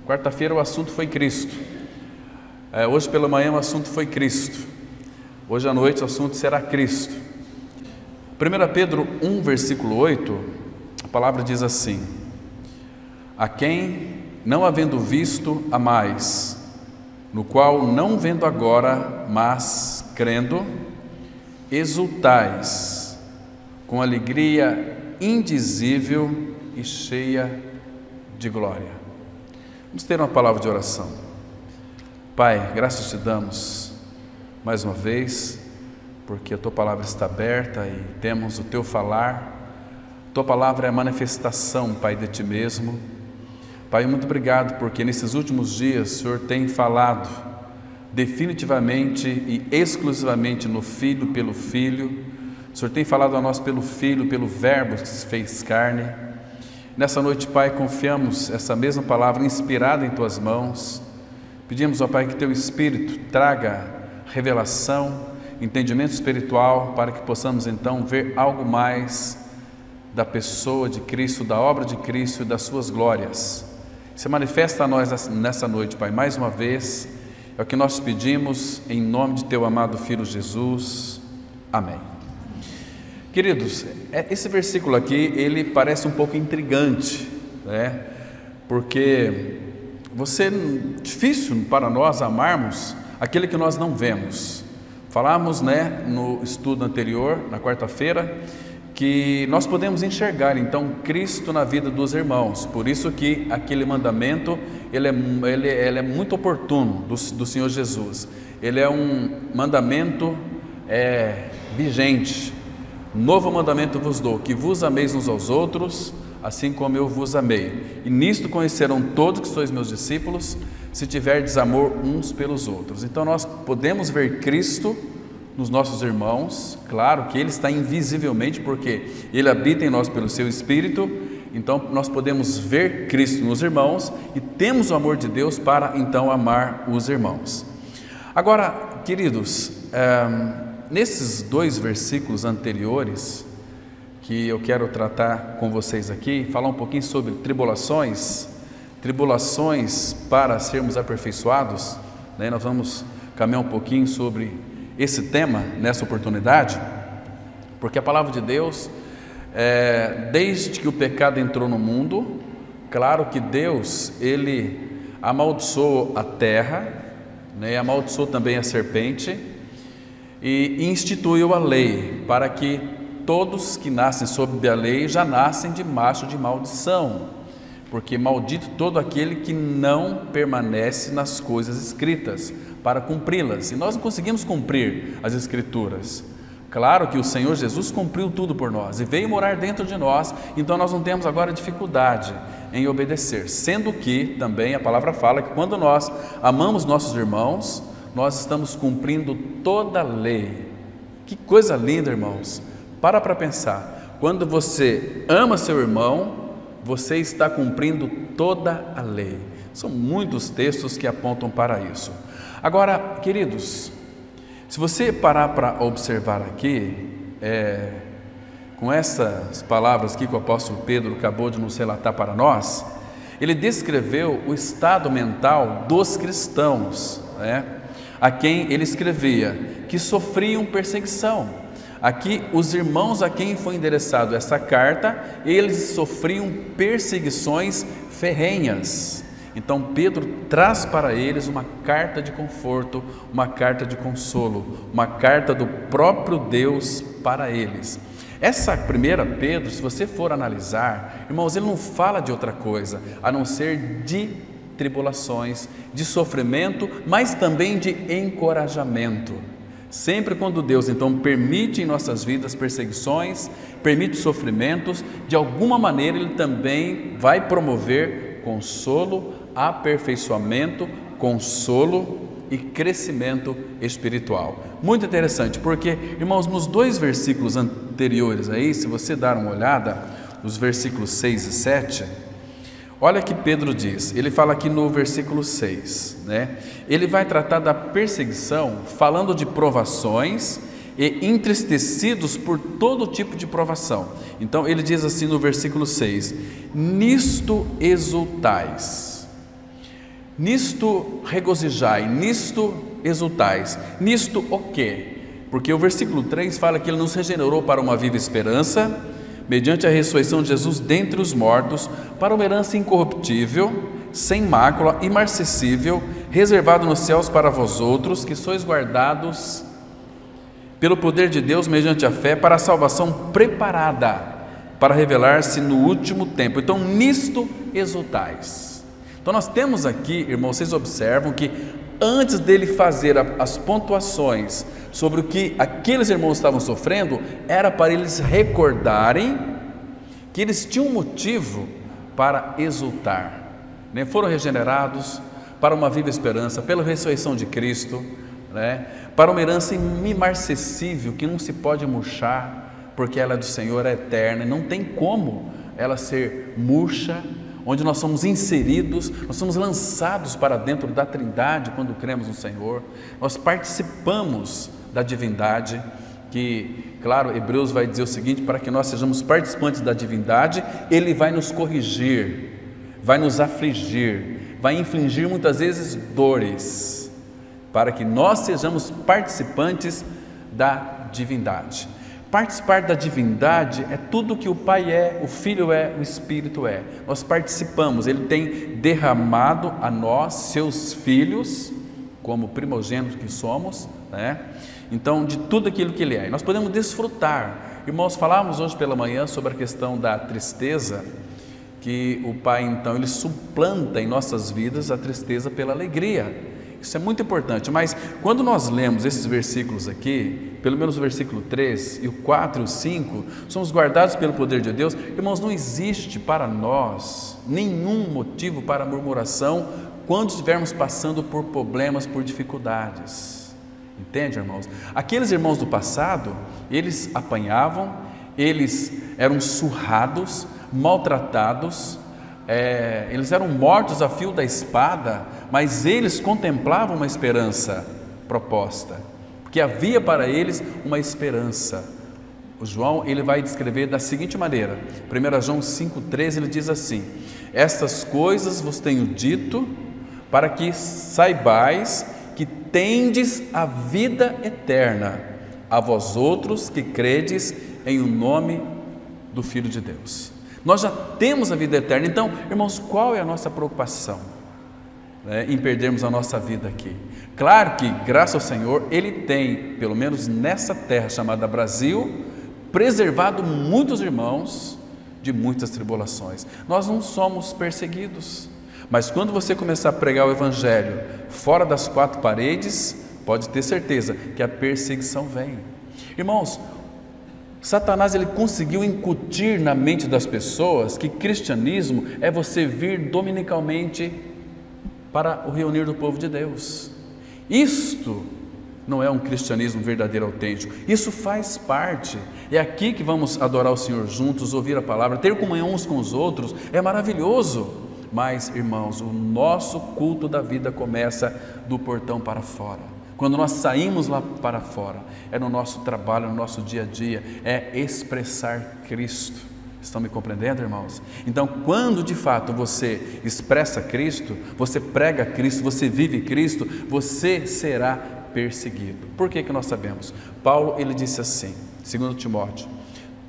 Quarta-feira o assunto foi Cristo. Hoje pela manhã o assunto foi Cristo. Hoje à noite o assunto será Cristo. 1 Pedro 1, versículo 8, a palavra diz assim: a quem, não havendo visto, amais, no qual não vendo agora, mas crendo, exultais com alegria indizível e cheia de glória. Vamos ter uma palavra de oração. Pai, graças te damos mais uma vez, porque a tua palavra está aberta e temos o teu falar. Tua palavra é a manifestação, Pai, de ti mesmo. Pai, muito obrigado, porque nesses últimos dias o Senhor tem falado definitivamente e exclusivamente no Filho, pelo Filho. O Senhor tem falado a nós pelo Filho, pelo Verbo que se fez carne. Nessa noite, Pai, confiamos essa mesma palavra inspirada em Tuas mãos. Pedimos, ó Pai, que Teu Espírito traga revelação, entendimento espiritual, para que possamos então ver algo mais da pessoa de Cristo, da obra de Cristo e das Suas glórias. Se manifesta a nós nessa noite, Pai, mais uma vez, é o que nós pedimos em nome de Teu amado Filho Jesus. Amém. Queridos, esse versículo aqui, ele parece um pouco intrigante, né? Porque difícil para nós amarmos aquele que nós não vemos. Falamos, né, no estudo anterior, na quarta-feira, que nós podemos enxergar então Cristo na vida dos irmãos. Por isso que aquele mandamento ele é muito oportuno do Senhor Jesus. Ele é um mandamento vigente. Novo mandamento vos dou, que vos ameis uns aos outros, assim como eu vos amei. E nisto conhecerão todos que sois meus discípulos, se tiverdes amor uns pelos outros. Então nós podemos ver Cristo nos nossos irmãos. Claro que Ele está invisivelmente, porque Ele habita em nós pelo Seu Espírito. Então nós podemos ver Cristo nos irmãos e temos o amor de Deus para então amar os irmãos. Agora, queridos, nesses dois versículos anteriores que eu quero tratar com vocês aqui, falar um pouquinho sobre tribulações para sermos aperfeiçoados, né? Nós vamos caminhar um pouquinho sobre esse tema nessa oportunidade, porque a palavra de Deus, desde que o pecado entrou no mundo, claro que Deus, Ele amaldiçoou a terra, né? Amaldiçoou também a serpente, e instituiu a lei para que todos que nascem sob a lei já nascem debaixo de maldição, porque maldito todo aquele que não permanece nas coisas escritas para cumpri-las. E nós não conseguimos cumprir as escrituras. Claro que o Senhor Jesus cumpriu tudo por nós e veio morar dentro de nós, então nós não temos agora dificuldade em obedecer, sendo que também a palavra fala que quando nós amamos nossos irmãos, nós estamos cumprindo toda a lei. Que coisa linda, irmãos. Para pensar. Quando você ama seu irmão, você está cumprindo toda a lei. São muitos textos que apontam para isso. Agora, queridos, se você parar para observar aqui, com essas palavras aqui que o apóstolo Pedro acabou de nos relatar para nós, ele descreveu o estado mental dos cristãos, né? A quem ele escrevia, que sofriam perseguição. Aqui, os irmãos a quem foi endereçado essa carta, eles sofriam perseguições ferrenhas. Então Pedro traz para eles uma carta de conforto, uma carta de consolo, uma carta do próprio Deus para eles. Essa primeira Pedro, se você for analisar, irmãos, ele não fala de outra coisa, a não ser de tribulações, de sofrimento, mas também de encorajamento. Sempre quando Deus então permite em nossas vidas perseguições, permite sofrimentos, de alguma maneira Ele também vai promover consolo, aperfeiçoamento, consolo e crescimento espiritual. Muito interessante, porque, irmãos, nos dois versículos anteriores aí, se você dar uma olhada, os versículos 6 e 7, olha que Pedro diz, ele fala aqui no versículo 6, né? Ele vai tratar da perseguição, falando de provações e entristecidos por todo tipo de provação. Então ele diz assim no versículo 6, nisto exultais. Nisto regozijai, nisto exultais. Nisto o quê? Porque o versículo 3 fala que Ele nos regenerou para uma viva esperança, mediante a ressurreição de Jesus dentre os mortos, para uma herança incorruptível, sem mácula, imarcessível, reservado nos céus para vós outros, que sois guardados pelo poder de Deus, mediante a fé, para a salvação preparada, para revelar-se no último tempo. Então, nisto exultais. Então, nós temos aqui, irmãos, vocês observam que antes dele fazer as pontuações sobre o que aqueles irmãos estavam sofrendo, era para eles recordarem que eles tinham motivo para exultar, né? Foram regenerados para uma viva esperança, pela ressurreição de Cristo, né? Para uma herança imarcessível, que não se pode murchar, porque ela é do Senhor, é eterna, e não tem como ela ser murcha, onde nós somos inseridos, nós somos lançados para dentro da Trindade quando cremos no Senhor, nós participamos da divindade, que, claro, Hebreus vai dizer o seguinte: para que nós sejamos participantes da divindade, Ele vai nos corrigir, vai nos afligir, vai infligir muitas vezes dores, para que nós sejamos participantes da divindade. Participar da divindade é tudo que o Pai é, o Filho é, o Espírito é. Nós participamos, Ele tem derramado a nós, seus filhos, como primogênitos que somos, né? Então, de tudo aquilo que Ele é. E nós podemos desfrutar. Irmãos, falávamos hoje pela manhã sobre a questão da tristeza, que o Pai, então, Ele suplanta em nossas vidas a tristeza pela alegria. Isso é muito importante, mas quando nós lemos esses versículos aqui, pelo menos o versículo 3 e o 4 e o 5, somos guardados pelo poder de Deus. Irmãos, não existe para nós nenhum motivo para murmuração quando estivermos passando por problemas, por dificuldades. Entende, irmãos? Aqueles irmãos do passado, eles apanhavam, eles eram surrados, maltratados, eles eram mortos a fio da espada, mas eles contemplavam uma esperança proposta, porque havia para eles uma esperança. O João, ele vai descrever da seguinte maneira, 1 João 5,13, ele diz assim: estas coisas vos tenho dito, para que saibais que tendes a vida eterna, a vós outros que credes em o nome do Filho de Deus. Nós já temos a vida eterna. Então, irmãos, qual é a nossa preocupação, né, em perdermos a nossa vida aqui? Claro que, graças ao Senhor, Ele tem, pelo menos nessa terra chamada Brasil, preservado muitos irmãos de muitas tribulações. Nós não somos perseguidos, mas quando você começar a pregar o Evangelho fora das quatro paredes, pode ter certeza que a perseguição vem. Irmãos, Satanás, ele conseguiu incutir na mente das pessoas que cristianismo é você vir dominicalmente para o reunir do povo de Deus. Isto não é um cristianismo verdadeiro, autêntico. Isso faz parte. É aqui que vamos adorar o Senhor juntos, ouvir a palavra, ter comunhão uns com os outros, é maravilhoso. Mas, irmãos, o nosso culto da vida começa do portão para fora. Quando nós saímos lá para fora, é no nosso trabalho, no nosso dia a dia, é expressar Cristo. Estão me compreendendo, irmãos? Então, quando de fato você expressa Cristo, você prega Cristo, você vive Cristo, você será perseguido. Por que nós sabemos? Paulo, ele disse assim, 2 Timóteo: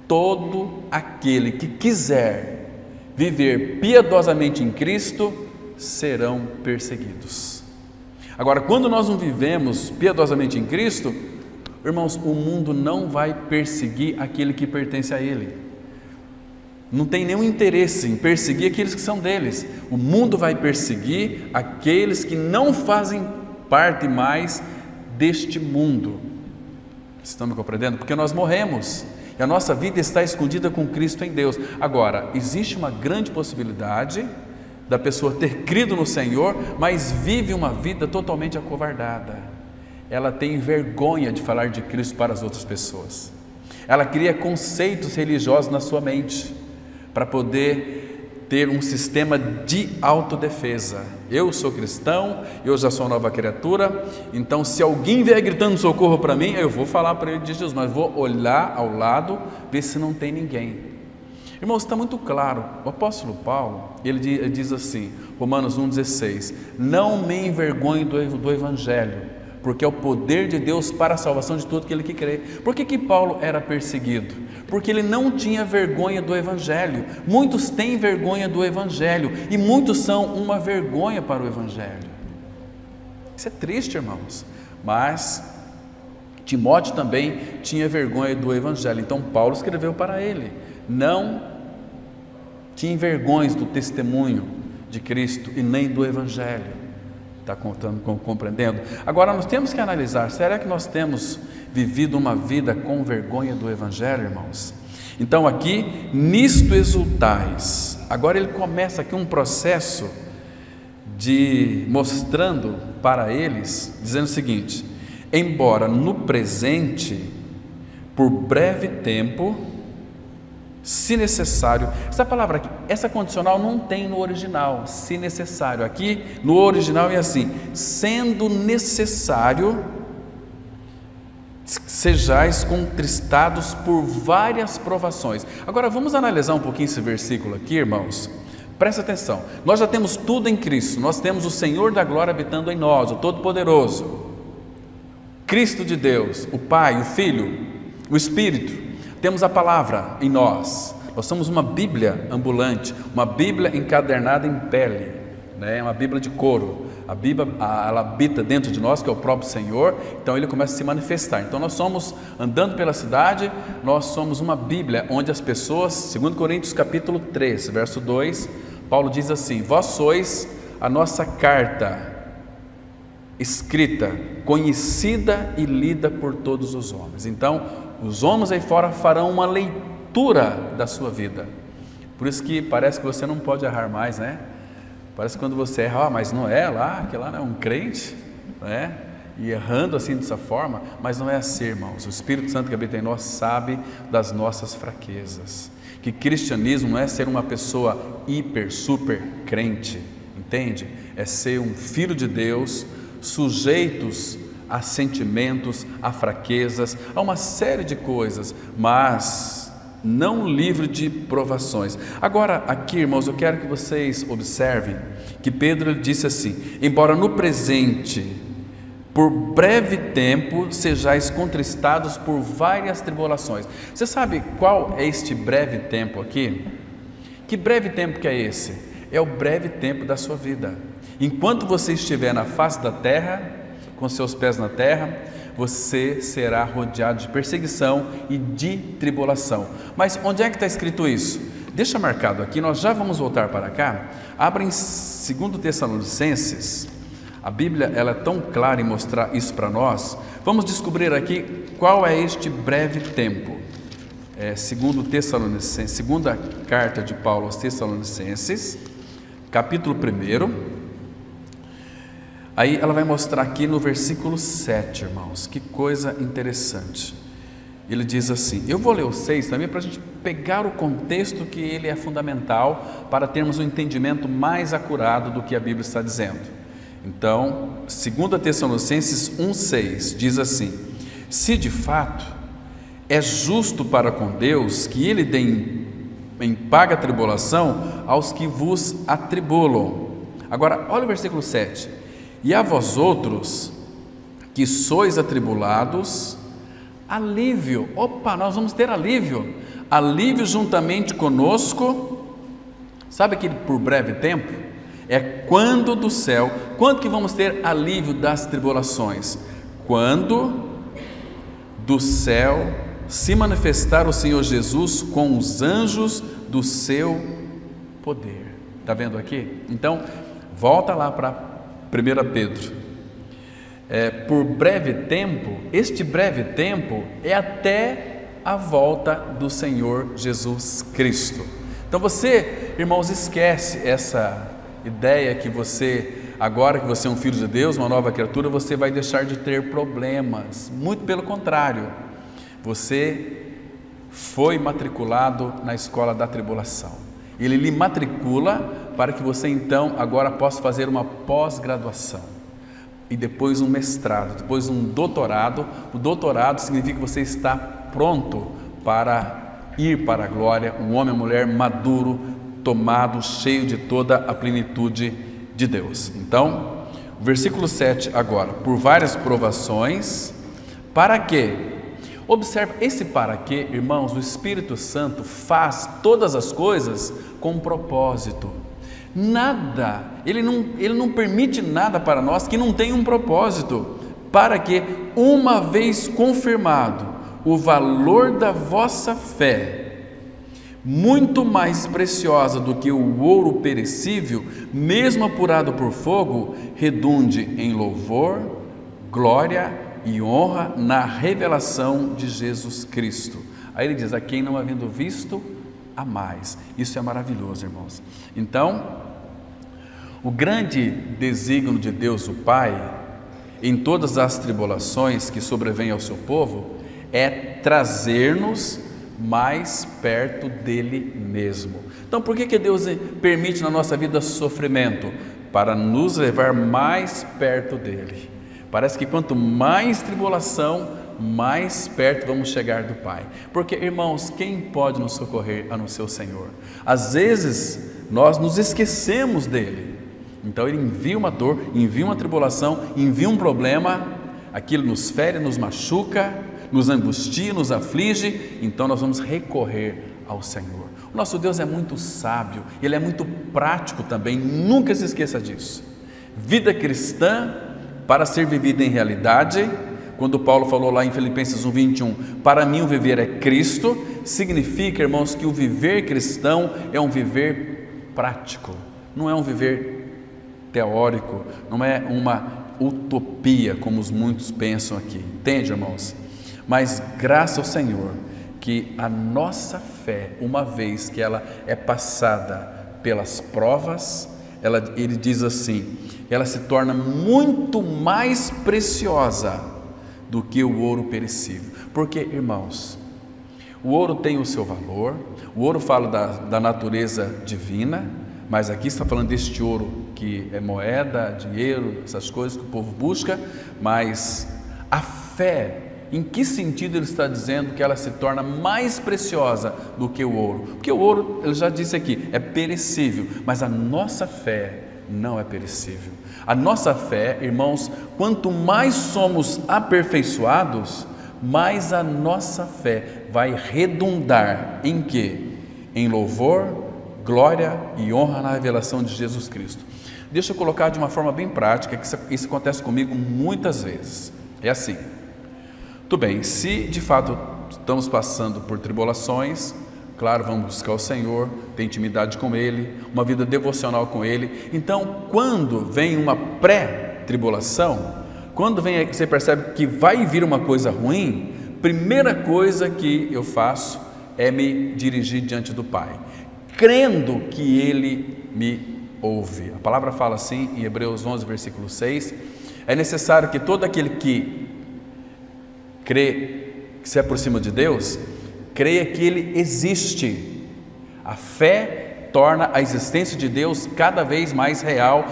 todo aquele que quiser viver piedosamente em Cristo serão perseguidos. Agora, quando nós não vivemos piedosamente em Cristo, irmãos, o mundo não vai perseguir aquele que pertence a Ele. Não tem nenhum interesse em perseguir aqueles que são deles. O mundo vai perseguir aqueles que não fazem parte mais deste mundo. Estão me compreendendo? Porque nós morremos e a nossa vida está escondida com Cristo em Deus. Agora, existe uma grande possibilidade da pessoa ter crido no Senhor, mas vive uma vida totalmente acovardada. Ela tem vergonha de falar de Cristo para as outras pessoas. Ela cria conceitos religiosos na sua mente, para poder ter um sistema de autodefesa. Eu sou cristão, eu já sou nova criatura, então se alguém vier gritando socorro para mim, eu vou falar para ele de Jesus, mas vou olhar ao lado, ver se não tem ninguém. Irmãos, está muito claro, o apóstolo Paulo, ele diz assim, Romanos 1,16, não me envergonhe do Evangelho, porque é o poder de Deus para a salvação de todo aquele que crê. Por que Paulo era perseguido? Porque ele não tinha vergonha do Evangelho. Muitos têm vergonha do Evangelho e muitos são uma vergonha para o Evangelho. Isso é triste, irmãos, mas Timóteo também tinha vergonha do Evangelho, então Paulo escreveu para ele, não te envergonhes do testemunho de Cristo e nem do Evangelho. Está compreendendo? Agora nós temos que analisar, será que nós temos vivido uma vida com vergonha do Evangelho, irmãos? Então aqui, nisto exultais. Agora ele começa aqui um processo de mostrando para eles, dizendo o seguinte, embora no presente, por breve tempo, se necessário, essa palavra aqui, essa condicional não tem no original, se necessário, aqui no original é assim, sendo necessário, sejais contristados por várias provações. Agora vamos analisar um pouquinho esse versículo aqui, irmãos, presta atenção, nós já temos tudo em Cristo, nós temos o Senhor da glória habitando em nós, o Todo-Poderoso, Cristo de Deus, o Pai, o Filho, o Espírito, temos a palavra em nós, nós somos uma Bíblia ambulante, uma Bíblia encadernada em pele, né? Uma Bíblia de couro, a Bíblia ela habita dentro de nós, que é o próprio Senhor, então Ele começa a se manifestar, então nós somos, andando pela cidade, nós somos uma Bíblia, onde as pessoas, 2 Coríntios capítulo 3, verso 2, Paulo diz assim, vós sois a nossa carta, escrita, conhecida e lida por todos os homens. Então os homens aí fora farão uma leitura da sua vida, por isso que parece que você não pode errar mais, né? Parece que quando você erra, mas não é lá, que lá não é um crente, né? E errando assim dessa forma, mas não é assim, irmãos. O Espírito Santo que habita em nós sabe das nossas fraquezas, que cristianismo não é ser uma pessoa hiper, super crente, entende? É ser um filho de Deus, sujeitos a sentimentos, a fraquezas, a uma série de coisas, mas não livre de provações. Agora aqui, irmãos, eu quero que vocês observem que Pedro disse assim, embora no presente, por breve tempo, sejais contristados por várias tribulações. Você sabe qual é este breve tempo aqui? Que breve tempo que é esse? É o breve tempo da sua vida. Enquanto você estiver na face da terra, com seus pés na terra, você será rodeado de perseguição e de tribulação. Mas onde é que está escrito isso? Deixa marcado aqui, nós já vamos voltar para cá. Abra em 2 Tessalonicenses, a Bíblia ela é tão clara em mostrar isso para nós. Vamos descobrir aqui qual é este breve tempo. 2 Tessalonicenses, segunda carta de Paulo aos Tessalonicenses, capítulo 1. Aí ela vai mostrar aqui no versículo 7, irmãos, que coisa interessante. Ele diz assim, eu vou ler o 6 também para a gente pegar o contexto que ele é fundamental para termos um entendimento mais acurado do que a Bíblia está dizendo. Então, 2 Tessalonicenses 1,6 diz assim, se de fato é justo para com Deus que Ele dê em paga tribulação aos que vos atribulam. Agora, olha o versículo 7. E a vós outros, que sois atribulados, alívio. Opa, nós vamos ter alívio. Alívio juntamente conosco. Sabe aquele por breve tempo? É quando do céu. Quando que vamos ter alívio das tribulações? Quando do céu se manifestar o Senhor Jesus com os anjos do seu poder. Está vendo aqui? Então, volta lá para 1 Pedro, por breve tempo, este breve tempo é até a volta do Senhor Jesus Cristo. Então você, irmãos, esquece essa ideia que você, agora que você é um filho de Deus, uma nova criatura, você vai deixar de ter problemas. Muito pelo contrário, você foi matriculado na escola da tribulação. Ele lhe matricula para que você então agora possa fazer uma pós-graduação e depois um mestrado, depois um doutorado. O doutorado significa que você está pronto para ir para a glória, um homem e mulher maduro, tomado, cheio de toda a plenitude de Deus. Então, o versículo 7 agora, por várias provações, para quê? Observe, esse para quê, irmãos, o Espírito Santo faz todas as coisas com um propósito. Nada, ele não permite nada para nós que não tenha um propósito, para que, uma vez confirmado o valor da vossa fé, muito mais preciosa do que o ouro perecível, mesmo apurado por fogo, redunde em louvor, glória e honra na revelação de Jesus Cristo. Aí ele diz: a quem não havendo visto, a mais. Isso é maravilhoso, irmãos. Então, o grande desígnio de Deus, o Pai, em todas as tribulações que sobrevêm ao seu povo, é trazer-nos mais perto dele mesmo. Então, por que Deus permite na nossa vida sofrimento? Para nos levar mais perto dele. Parece que quanto mais tribulação, mais perto vamos chegar do Pai. Porque, irmãos, quem pode nos socorrer a não ser o Senhor? Às vezes nós nos esquecemos dele. Então ele envia uma dor, envia uma tribulação, envia um problema, aquilo nos fere, nos machuca, nos angustia, nos aflige. Então nós vamos recorrer ao Senhor. O nosso Deus é muito sábio, ele é muito prático também, nunca se esqueça disso. Vida cristã, para ser vivida em realidade, quando Paulo falou lá em Filipenses 1:21, para mim o viver é Cristo, significa, irmãos, que o viver cristão é um viver prático, não é um viver teórico, não é uma utopia como os muitos pensam aqui, entende, irmãos? Mas graças ao Senhor que a nossa fé, uma vez que ela é passada pelas provas, ele diz assim, ela se torna muito mais preciosa do que o ouro perecível. Porque, irmãos, o ouro tem o seu valor, o ouro fala da natureza divina, mas aqui está falando deste ouro que é moeda, dinheiro, essas coisas que o povo busca, mas a fé, em que sentido ele está dizendo que ela se torna mais preciosa do que o ouro? Porque o ouro, ele já disse aqui, é perecível, mas a nossa fé não é perecível. A nossa fé, irmãos, quanto mais somos aperfeiçoados, mais a nossa fé vai redundar em quê? Em louvor, glória e honra na revelação de Jesus Cristo. Deixa eu colocar de uma forma bem prática, que isso acontece comigo muitas vezes. É assim, tudo bem, se de fato estamos passando por tribulações, claro, vamos buscar o Senhor, ter intimidade com Ele, uma vida devocional com Ele. Então, quando vem uma pré-tribulação, quando vem, você percebe que vai vir uma coisa ruim, primeira coisa que eu faço é me dirigir diante do Pai, crendo que Ele me ouve. A palavra fala assim em Hebreus 11, versículo 6, é necessário que todo aquele que crê, que se aproxima de Deus, creia que Ele existe. A fé torna a existência de Deus cada vez mais real,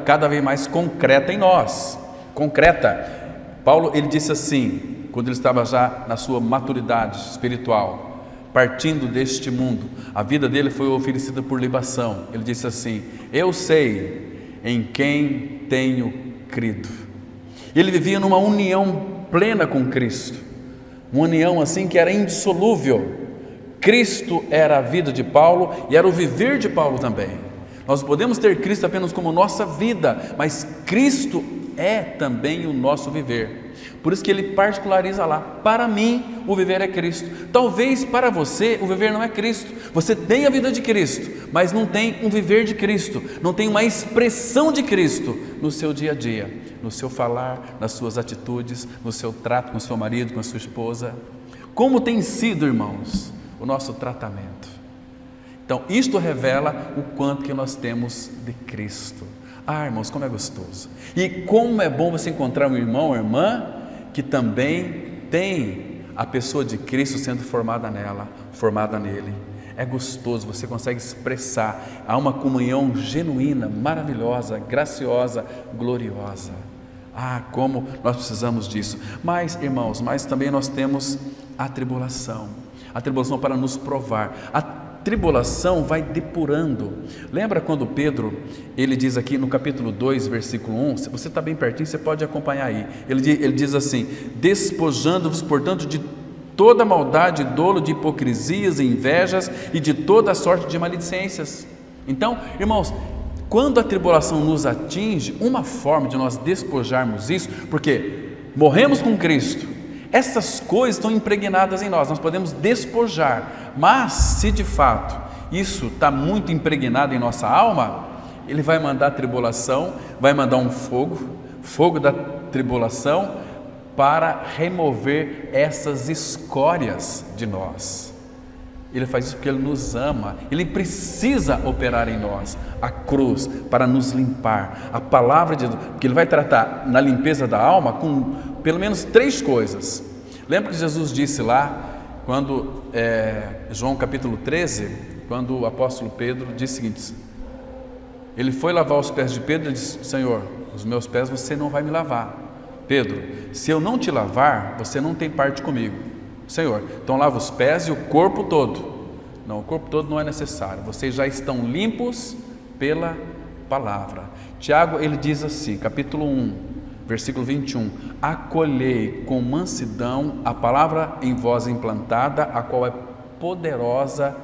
cada vez mais concreta em nós. Concreta. Paulo, ele disse assim, quando ele estava já na sua maturidade espiritual, partindo deste mundo, a vida dele foi oferecida por libação. Ele disse assim, eu sei em quem tenho crido. Ele vivia numa união plena com Cristo, uma união assim que era indissolúvel. Cristo era a vida de Paulo e era o viver de Paulo também. Nós podemos ter Cristo apenas como nossa vida, mas Cristo é também o nosso viver. Por isso que ele particulariza lá, para mim o viver é Cristo. Talvez para você o viver não é Cristo, você tem a vida de Cristo, mas não tem um viver de Cristo, não tem uma expressão de Cristo no seu dia a dia, no seu falar, nas suas atitudes, no seu trato com seu marido, com a sua esposa. Como tem sido, irmãos, o nosso tratamento? Então isto revela o quanto que nós temos de Cristo. Ah, irmãos, como é gostoso, e como é bom você encontrar um irmão ou irmã que também tem a pessoa de Cristo sendo formada nela, formada nele. É gostoso, você consegue expressar, há uma comunhão genuína, maravilhosa, graciosa, gloriosa. Ah, como nós precisamos disso. Mas, irmãos, mas também nós temos a tribulação. A tribulação para nos provar. A tribulação vai depurando. Lembra quando Pedro, ele diz aqui no capítulo 2, versículo 1, se você está bem pertinho, você pode acompanhar aí. Ele diz assim: despojando-vos, portanto, de toda maldade, dolo, de hipocrisias e invejas e de toda sorte de maledicências. Então, irmãos, quando a tribulação nos atinge, uma forma de nós despojarmos isso, porque morremos com Cristo, essas coisas estão impregnadas em nós podemos despojar, mas se de fato isso está muito impregnado em nossa alma, Ele vai mandar tribulação, vai mandar um fogo da tribulação, para remover essas escórias de nós. Ele faz isso porque Ele nos ama, Ele precisa operar em nós a cruz para nos limpar, a palavra de Deus, porque Ele vai tratar na limpeza da alma com pelo menos 3 coisas. Lembra que Jesus disse lá, quando João capítulo 13, quando o apóstolo Pedro disse o seguinte, ele foi lavar os pés de Pedro e disse: Senhor, os meus pés você não vai me lavar. Pedro, se eu não te lavar, você não tem parte comigo. Senhor, então lava os pés e o corpo todo. Não, o corpo todo não é necessário, vocês já estão limpos pela palavra. Tiago, ele diz assim, capítulo 1, versículo 21, acolhei com mansidão a palavra em vós implantada, a qual é poderosa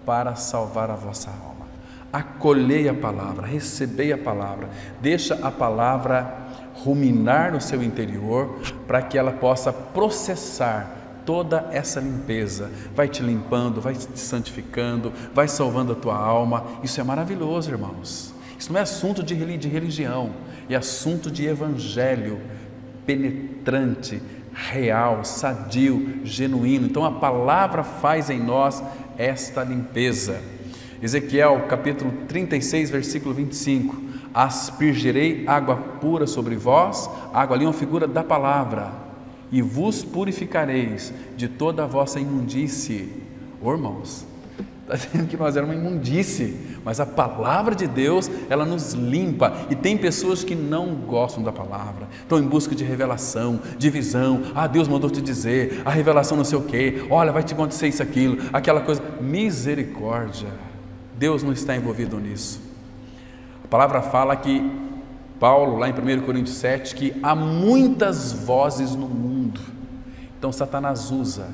para salvar a vossa alma. Acolhei a palavra, recebei a palavra, deixa a palavra ruminar no seu interior, para que ela possa processar toda essa limpeza, vai te limpando, vai te santificando, vai salvando a tua alma. Isso é maravilhoso, irmãos. Isso não é assunto de religião, é assunto de evangelho penetrante, real, sadio, genuíno. Então a palavra faz em nós esta limpeza. Ezequiel capítulo 36, versículo 25, aspergirei água pura sobre vós, água ali é uma figura da palavra, e vos purificareis de toda a vossa imundície. Irmãos, está dizendo que nós éramos uma imundície, mas a palavra de Deus, ela nos limpa. E tem pessoas que não gostam da palavra, estão em busca de revelação, de visão. Deus mandou te dizer, a revelação não sei o quê, olha, vai te acontecer isso, aquilo, aquela coisa. Misericórdia, Deus não está envolvido nisso. A palavra fala que Paulo, lá em 1 Coríntios 7, que há muitas vozes no mundo. Então Satanás usa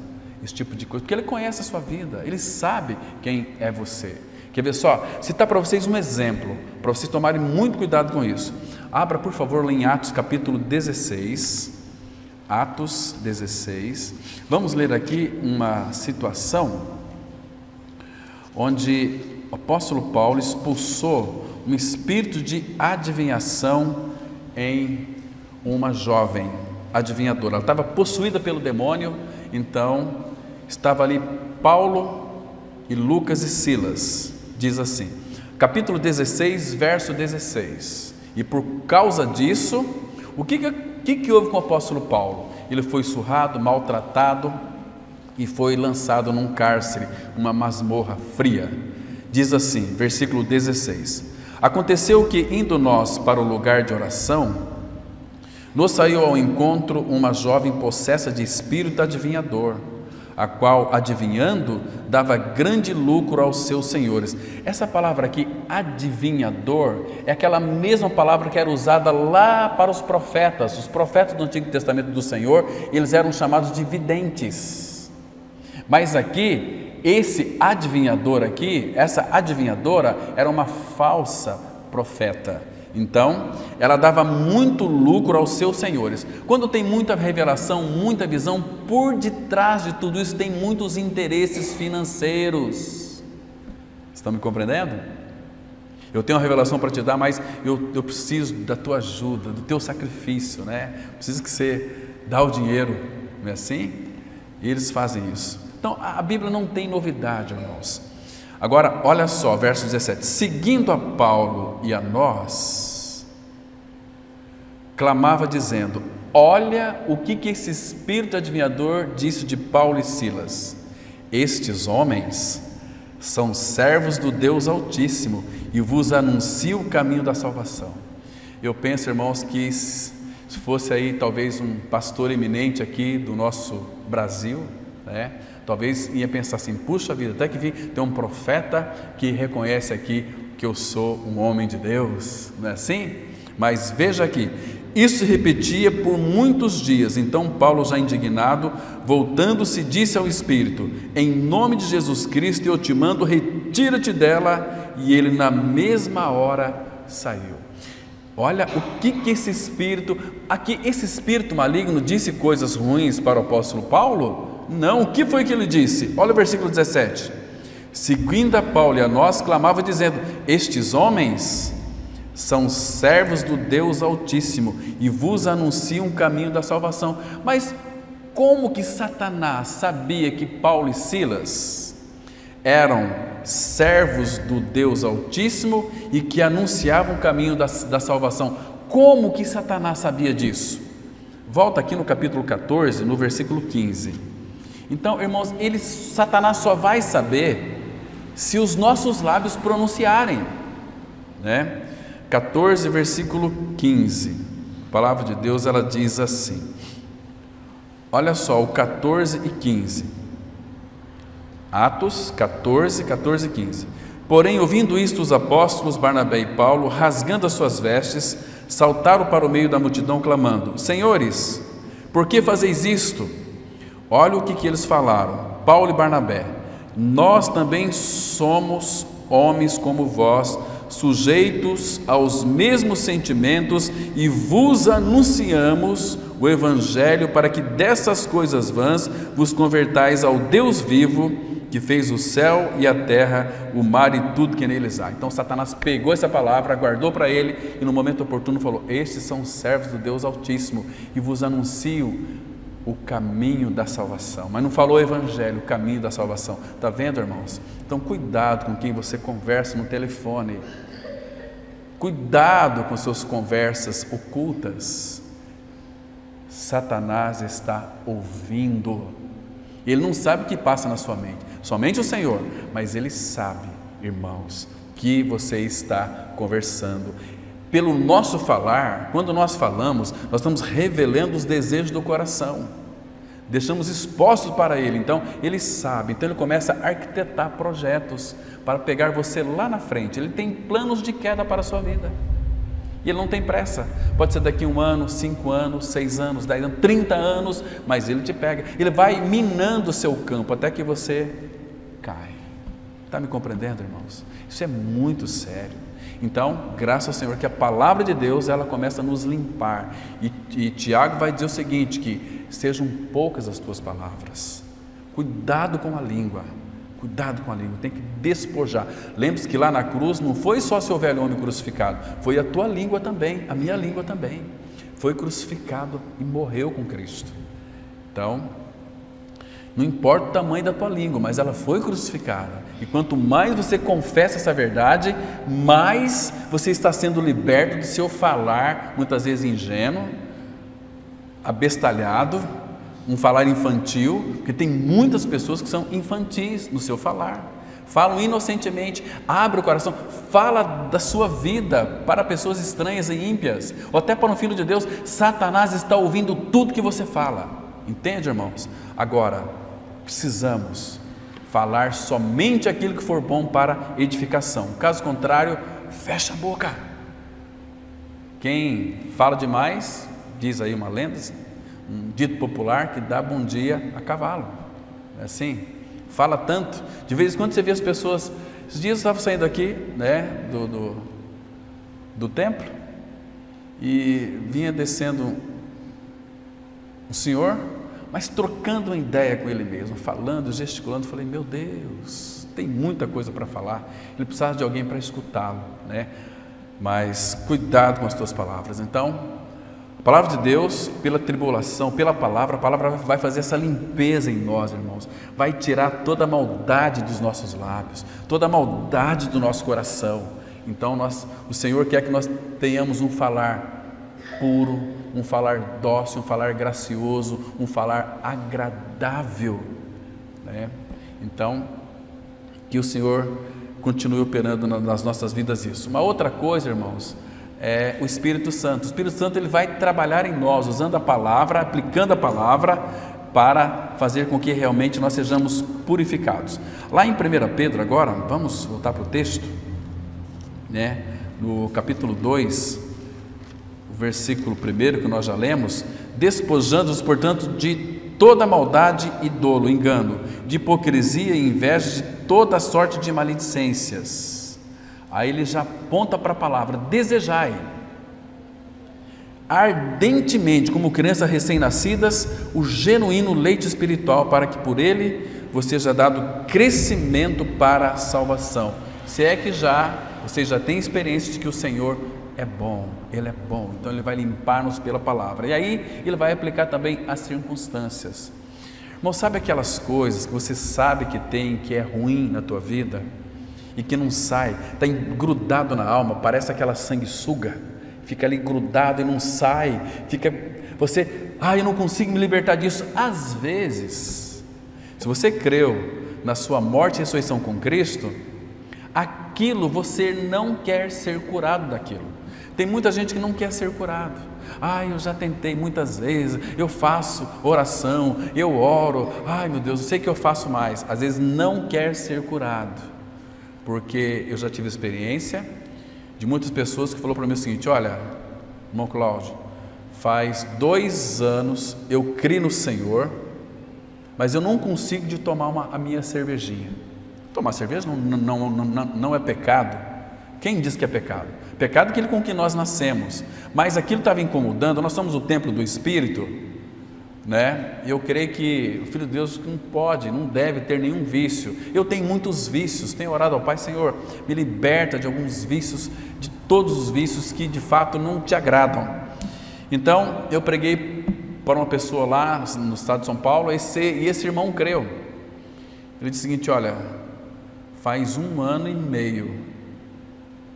esse tipo de coisa, porque ele conhece a sua vida, ele sabe quem é você. Quer ver só? Citar para vocês um exemplo, para vocês tomarem muito cuidado com isso. Abra, por favor, lá em Atos capítulo 16. Atos 16. Vamos ler aqui uma situação onde o apóstolo Paulo expulsou um espírito de adivinhação em uma jovem adivinhadora. Ela estava possuída pelo demônio, então estava ali Paulo e Lucas e Silas. Diz assim, capítulo 16, verso 16. E por causa disso, o que houve com o apóstolo Paulo? Ele foi surrado, maltratado e foi lançado num cárcere, uma masmorra fria. Diz assim, versículo 16: aconteceu que, indo nós para o lugar de oração, nos saiu ao encontro uma jovem possessa de espírito adivinhador, a qual, adivinhando, dava grande lucro aos seus senhores. Essa palavra aqui, adivinhador, é aquela mesma palavra que era usada lá para os profetas. Os profetas do Antigo Testamento do Senhor, eles eram chamados de videntes. Mas aqui, esse adivinhador aqui, essa adivinhadora era uma falsa profeta. Então, ela dava muito lucro aos seus senhores. Quando tem muita revelação, muita visão, por detrás de tudo isso tem muitos interesses financeiros. Estão me compreendendo? Eu tenho uma revelação para te dar, mas eu preciso da tua ajuda, do teu sacrifício, né? Preciso que você dá o dinheiro, não é assim? E eles fazem isso. Então, a Bíblia não tem novidade, irmãos. Agora, olha só, verso 17. Seguindo a Paulo e a nós, clamava dizendo: olha o que esse espírito adivinhador disse de Paulo e Silas. Estes homens são servos do Deus Altíssimo e vos anunciam o caminho da salvação. Eu penso, irmãos, que se fosse aí talvez um pastor eminente aqui do nosso Brasil, né? Talvez ia pensar assim, puxa vida, até que vi, tem um profeta que reconhece aqui que eu sou um homem de Deus, não é assim? Mas veja aqui, isso se repetia por muitos dias. Então Paulo, já indignado, voltando-se, disse ao Espírito: em nome de Jesus Cristo eu te mando, retira-te dela. E ele na mesma hora saiu. Olha o que esse espírito, aqui esse espírito maligno disse coisas ruins para o apóstolo Paulo? Não, o que foi que ele disse? Olha o versículo 17: seguindo a Paulo e a nós, clamava dizendo: estes homens são servos do Deus Altíssimo e vos anunciam o caminho da salvação. Mas como que Satanás sabia que Paulo e Silas eram servos do Deus Altíssimo e que anunciavam o caminho da salvação? Como que Satanás sabia disso? Volta aqui no capítulo 14, no versículo 15. Então, irmãos, Satanás só vai saber se os nossos lábios pronunciarem, né? 14, versículo 15, a palavra de Deus, ela diz assim, olha só, o 14 e 15, Atos 14, 14 e 15. Porém, ouvindo isto, os apóstolos Barnabé e Paulo, rasgando as suas vestes, saltaram para o meio da multidão, clamando: senhores, por que fazeis isto? Olha o que eles falaram, Paulo e Barnabé: nós também somos homens como vós, sujeitos aos mesmos sentimentos, e vos anunciamos o Evangelho para que dessas coisas vãs vos convertais ao Deus vivo, que fez o céu e a terra, o mar e tudo que neles há. Então Satanás pegou essa palavra, guardou para ele e no momento oportuno falou: estes são servos do Deus Altíssimo e vos anuncio o caminho da salvação. Mas não falou o Evangelho, o caminho da salvação. Está vendo, irmãos? Então cuidado com quem você conversa no telefone, cuidado com suas conversas ocultas. Satanás está ouvindo, ele não sabe o que passa na sua mente, somente o Senhor, mas ele sabe, irmãos, que você está conversando. Pelo nosso falar, quando nós falamos, nós estamos revelando os desejos do coração, deixamos expostos para ele. Então ele sabe, então ele começa a arquitetar projetos para pegar você lá na frente. Ele tem planos de queda para a sua vida e ele não tem pressa, pode ser daqui 1 ano, 5 anos, 6 anos, 10 anos, 30 anos, mas ele te pega, ele vai minando o seu campo até que você cai. Está me compreendendo, irmãos? Isso é muito sério. Então, graças ao Senhor que a palavra de Deus, ela começa a nos limpar, e Tiago vai dizer o seguinte, que sejam poucas as tuas palavras. Cuidado com a língua, tem que despojar. Lembre-se que lá na cruz não foi só seu velho homem crucificado, foi a tua língua também, a minha língua também, foi crucificado e morreu com Cristo. Então, não importa o tamanho da tua língua, mas ela foi crucificada. E quanto mais você confessa essa verdade, mais você está sendo liberto do seu falar, muitas vezes ingênuo, abestalhado, um falar infantil, porque tem muitas pessoas que são infantis no seu falar, falam inocentemente, abre o coração, fala da sua vida para pessoas estranhas e ímpias, ou até para um filho de Deus. Satanás está ouvindo tudo que você fala, entende, irmãos? Agora, precisamos falar somente aquilo que for bom para edificação, caso contrário, fecha a boca. Quem fala demais, diz aí uma lenda, um dito popular, que dá bom dia a cavalo, é assim, fala tanto, de vez em quando você vê as pessoas. Esses dias eu estava saindo aqui, né, do templo, e vinha descendo um senhor, mas trocando uma ideia com ele mesmo, falando, gesticulando. Falei: meu Deus, tem muita coisa para falar, ele precisava de alguém para escutá-lo, né? Mas cuidado com as tuas palavras. Então, a palavra de Deus, pela tribulação, pela palavra, a palavra vai fazer essa limpeza em nós, irmãos, vai tirar toda a maldade dos nossos lábios, toda a maldade do nosso coração. Então o Senhor quer que nós tenhamos um falar puro, um falar dócil, um falar gracioso, um falar agradável, né? Então, que o Senhor continue operando nas nossas vidas isso. Uma outra coisa, irmãos, é o Espírito Santo. O Espírito Santo, ele vai trabalhar em nós, usando a palavra, aplicando a palavra, para fazer com que realmente nós sejamos purificados. Lá em 1 Pedro agora, vamos voltar para o texto, né? No capítulo 2, o versículo 1 que nós já lemos: despojando-os, portanto, de toda maldade e dolo, engano, de hipocrisia e inveja, de toda sorte de maledicências. Aí ele já aponta para a palavra: desejai ardentemente, como crianças recém-nascidas, o genuíno leite espiritual, para que por ele vos seja dado crescimento para a salvação. Se é que vocês já têm experiência de que o Senhor é bom, Ele é bom, então Ele vai limpar-nos pela palavra, e aí Ele vai aplicar também as circunstâncias. Irmão, sabe aquelas coisas que você sabe que tem, que é ruim na tua vida, e que não sai, está grudado na alma, parece aquela sanguessuga, fica ali grudado e não sai, eu não consigo me libertar disso. Às vezes, se você creu na sua morte e ressurreição com Cristo, aquilo você não quer ser curado daquilo. Tem muita gente que não quer ser curado. Eu já tentei muitas vezes, eu faço oração, eu oro, meu Deus, eu sei que eu faço mais. Às vezes não quer ser curado, porque eu já tive experiência de muitas pessoas que falou para mim o seguinte: olha, irmão Cláudio, faz 2 anos eu criei no Senhor, mas eu não consigo de tomar a minha cervejinha. Tomar cerveja não é pecado. Quem diz que é pecado? Pecado é aquilo com que nós nascemos, mas aquilo estava incomodando. Nós somos o templo do Espírito, né? Eu creio que o Filho de Deus não deve ter nenhum vício. Eu tenho muitos vícios, tenho orado ao Pai: Senhor, me liberta de alguns vícios, de todos os vícios que de fato não te agradam. Então eu preguei para uma pessoa lá no estado de São Paulo, e esse irmão creu. Ele disse o seguinte: olha, faz 1 ano e meio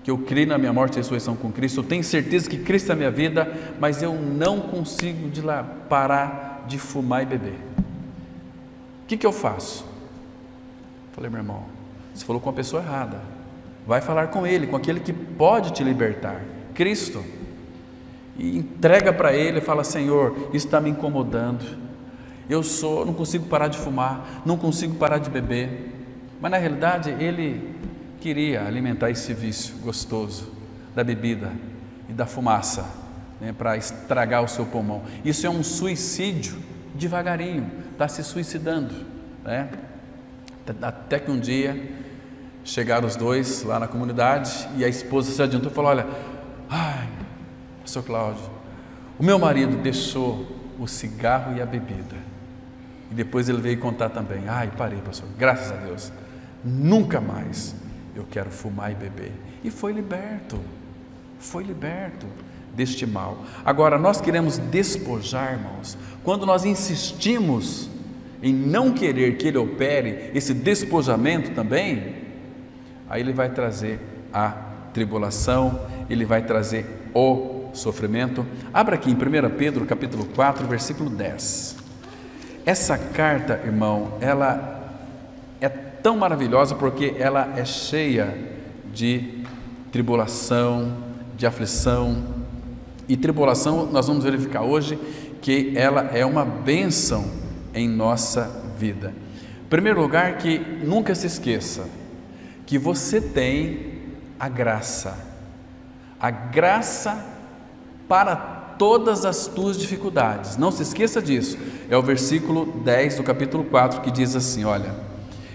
que eu criei na minha morte e ressurreição com Cristo, eu tenho certeza que Cristo é a minha vida, mas eu não consigo parar de fumar e beber. O que eu faço? Falei: meu irmão, você falou com a pessoa errada, vai falar com Ele, com aquele que pode te libertar, Cristo, e entrega para Ele, e fala: Senhor, isso está me incomodando, eu não consigo parar de fumar, não consigo parar de beber. Mas na realidade ele queria alimentar esse vício gostoso da bebida e da fumaça, né, para estragar o seu pulmão. Isso é um suicídio devagarinho, está se suicidando, né? Até que um dia chegaram os dois lá na comunidade e a esposa se adiantou e falou: olha, pastor Cláudio, o meu marido deixou o cigarro e a bebida. E depois ele veio contar também: parei, pastor, graças a Deus, nunca mais eu quero fumar e beber. E foi liberto deste mal. Agora, nós queremos despojar, irmãos, quando nós insistimos em não querer que Ele opere esse despojamento também, aí Ele vai trazer a tribulação, Ele vai trazer o sofrimento. Abra aqui em 1 Pedro capítulo 4, versículo 10. Essa carta, irmão, ela é tão maravilhosa porque ela é cheia de tribulação, de aflição. E tribulação, nós vamos verificar hoje que ela é uma bênção em nossa vida. Em primeiro lugar, que nunca se esqueça que você tem a graça para todas as tuas dificuldades. Não se esqueça disso. É o versículo 10 do capítulo 4 que diz assim: olha,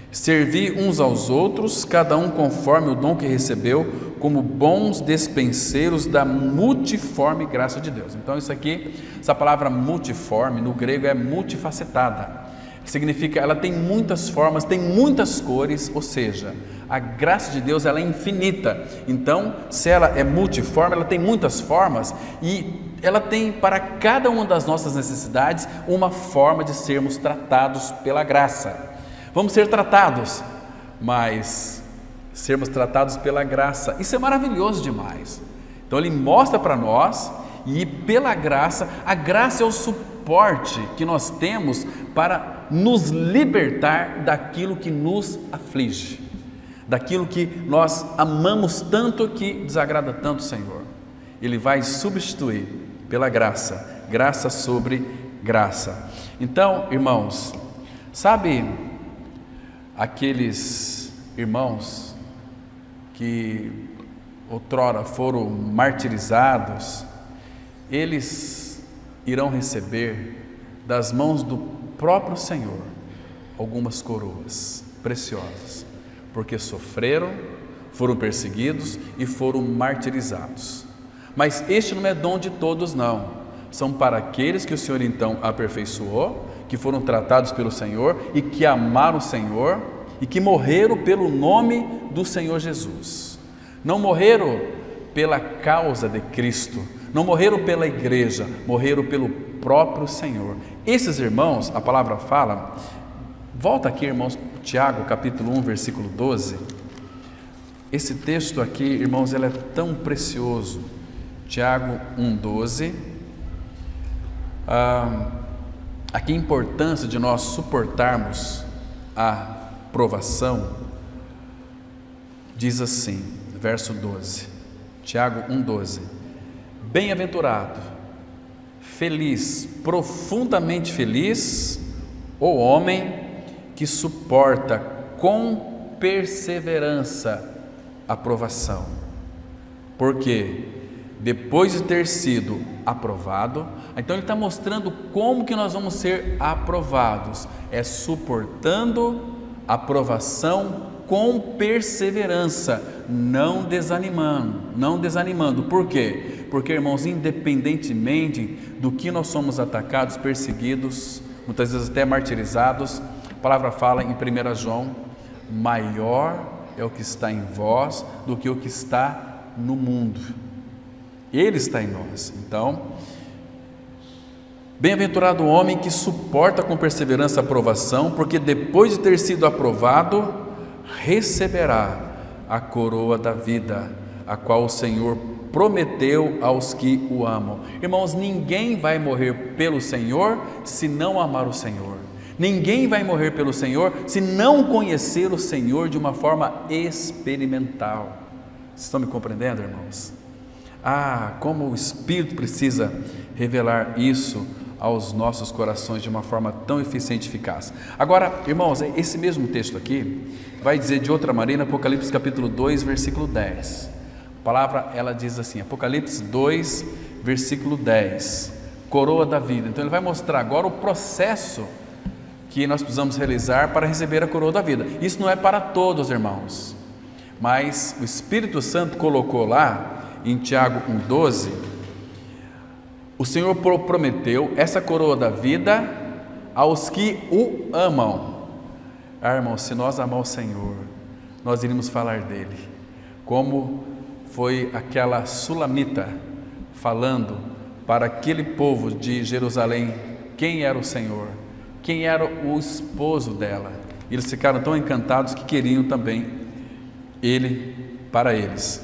servi uns aos outros, cada um conforme o dom que recebeu, como bons despenseiros da multiforme graça de Deus. Então essa palavra multiforme no grego é multifacetada, que significa ela tem muitas formas, tem muitas cores, ou seja, a graça de Deus ela é infinita. Então, se ela é multiforme, ela tem muitas formas e ela tem para cada uma das nossas necessidades uma forma de sermos tratados pela graça. Vamos ser tratados, mas sermos tratados pela graça, isso é maravilhoso demais. Então Ele mostra para nós, e pela graça, a graça é o suporte que nós temos para nos libertar daquilo que nos aflige, daquilo que nós amamos tanto, que desagrada tanto o Senhor. Ele vai substituir pela graça sobre graça. Então, irmãos, sabe aqueles irmãos que outrora foram martirizados, eles irão receber das mãos do próprio Senhor algumas coroas preciosas, porque sofreram, foram perseguidos e foram martirizados. Mas este não é dom de todos, não. São para aqueles que o Senhor então aperfeiçoou, que foram tratados pelo Senhor e que amaram o Senhor e que morreram pelo nome do Senhor Jesus. Não morreram pela causa de Cristo, não morreram pela igreja, morreram pelo próprio Senhor. Esses irmãos, a palavra fala, volta aqui, irmãos, Tiago capítulo 1, versículo 12. Esse texto aqui, irmãos, ele é tão precioso. Tiago 1,12. Aqui a importância de nós suportarmos a provação. Diz assim, verso 12, Tiago 1,12: bem-aventurado, feliz, profundamente feliz, o homem que suporta com perseverança a provação, porque depois de ter sido aprovado, então ele está mostrando como que nós vamos ser aprovados, é suportando a provação com perseverança, não desanimando. Por quê? Porque, irmãos, independentemente do que nós somos atacados, perseguidos, muitas vezes até martirizados, a palavra fala em 1 João, maior é o que está em vós do que o que está no mundo. Ele está em nós. Então, bem-aventurado o homem que suporta com perseverança a provação, porque depois de ter sido aprovado, receberá a coroa da vida, a qual o Senhor prometeu aos que o amam. Irmãos, ninguém vai morrer pelo Senhor se não amar o Senhor. Ninguém vai morrer pelo Senhor se não conhecer o Senhor de uma forma experimental. Vocês estão me compreendendo, irmãos? Como o Espírito precisa revelar isso aos nossos corações de uma forma tão eficiente e eficaz. Agora, irmãos, esse mesmo texto aqui vai dizer de outra maneira, Apocalipse capítulo 2, versículo 10. A palavra, ela diz assim, Apocalipse 2, versículo 10, coroa da vida. Então ele vai mostrar agora o processo que nós precisamos realizar para receber a coroa da vida. Isso não é para todos, irmãos, mas o Espírito Santo colocou lá em Tiago 1,12, o Senhor prometeu essa coroa da vida aos que o amam. Irmãos, se nós amamos o Senhor, nós iríamos falar dele, como foi aquela sulamita falando para aquele povo de Jerusalém quem era o Senhor, quem era o esposo dela. Eles ficaram tão encantados que queriam também ele para eles.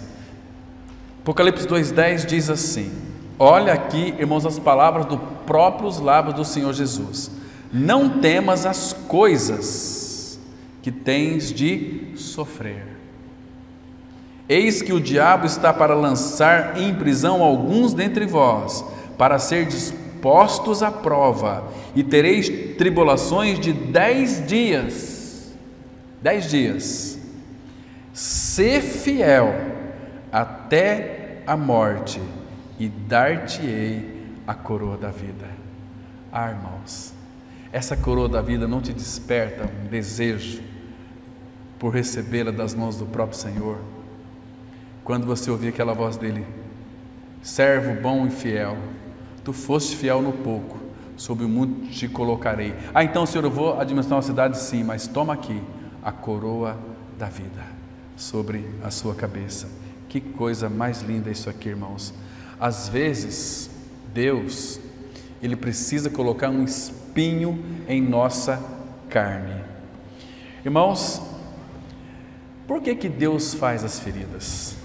Apocalipse 2,10 diz assim, olha aqui, irmãos, as palavras dos próprios lábios do Senhor Jesus: não temas as coisas que tens de sofrer. Eis que o diabo está para lançar em prisão alguns dentre vós, para ser postos à prova, e tereis tribulações de 10 dias. 10 dias. Sê fiel até a morte, e dar-te-ei a coroa da vida. Irmãos, essa coroa da vida não te desperta um desejo por recebê-la das mãos do próprio Senhor? Quando você ouvir aquela voz dele: servo bom e fiel, tu foste fiel no pouco, sobre o muito te colocarei. Então, Senhor, eu vou administrar uma cidade, sim, mas toma aqui a coroa da vida sobre a sua cabeça. Que coisa mais linda isso aqui, irmãos. Às vezes, Deus, Ele precisa colocar um espinho em nossa carne. Irmãos, por que Deus faz as feridas?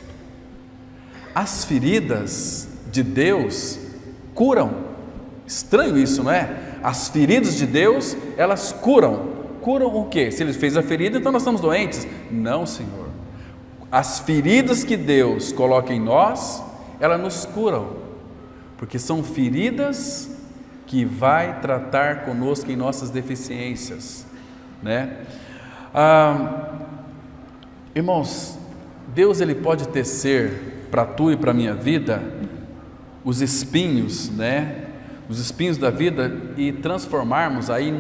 As feridas de Deus curam. Estranho isso, não é? As feridas de Deus, elas curam. Curam o quê? Se Ele fez a ferida, então nós estamos doentes? Não, Senhor. As feridas que Deus coloca em nós, elas nos curam, porque são feridas que vai tratar conosco em nossas deficiências, né? Irmãos, Deus ele pode tecer para tu e para a minha vida os espinhos, né? Os espinhos da vida e transformarmos aí